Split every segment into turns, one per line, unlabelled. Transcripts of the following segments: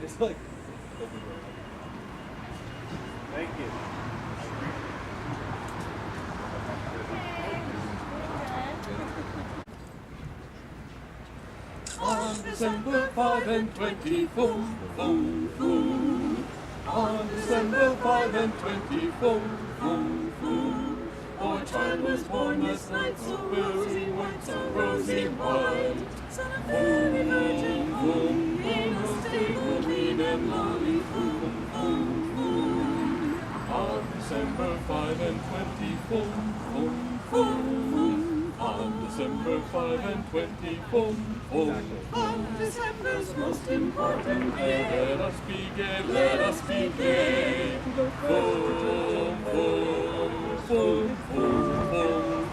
It's like.
Thank you.
On December 5 and 20, boom, boom, boom. On December 5 and 20, boom, boom, boom. Our child was born last night, so rosy white, so rosy white.
Son of Mary, Virgin,
Boom,
boom,
boom,
in a
boom,
stable, green and lonely, boom, boom, boom.
on December 5 and 20, boom, boom, boom. On December 5 and 20, boom, boom.
On December's most important day,
Let us be gay, let us be gay. Boom, boom, boom, boom, boom, boom,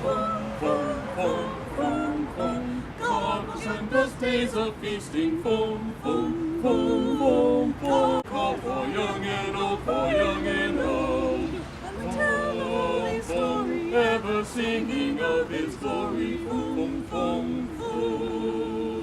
boom, boom, boom. God will send us days of feasting, boom, boom, boom, boom, boom. Call for young and old, for young and old.
and tell the holy story,
Ever singing of His glory, boom, boom, boom.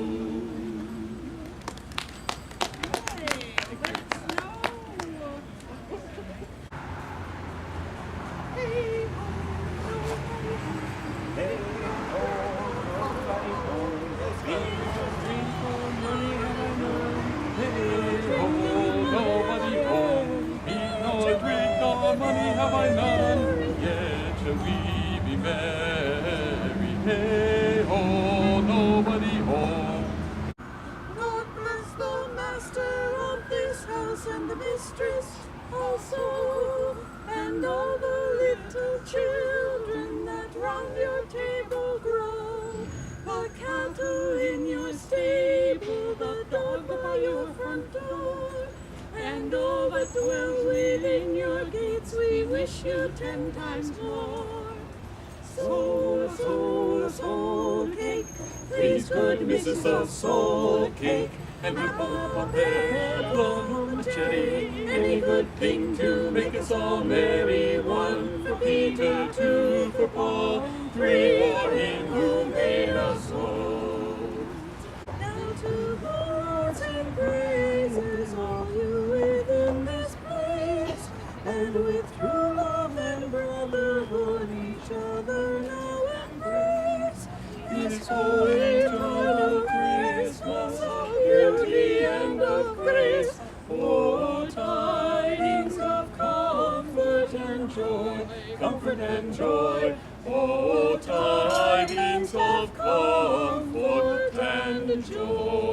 Nobody home, eat nor drink nor money have I none, yet shall we be merry. Hey ho, nobody home.
God bless the master of this house and the mistress also, and all the little children that round your table grow, the cattle in your stable, the dog by your front door, and all that dwell within your gates, we wish you 10 times more. Soul cake, please good Mrs. of Soul Cake, and Papa Pear, plum cherry, any good thing to make us all merry. 1 for Peter, 2 for Paul, 3 for Him who made us whole. Now to the Lord sing praises, all you within this place, and with true love and brotherhood each other now embrace. This holy time of Christmas, of beauty and of grace, oh, tidings of comfort and joy, comfort and joy, oh, tidings of comfort and joy.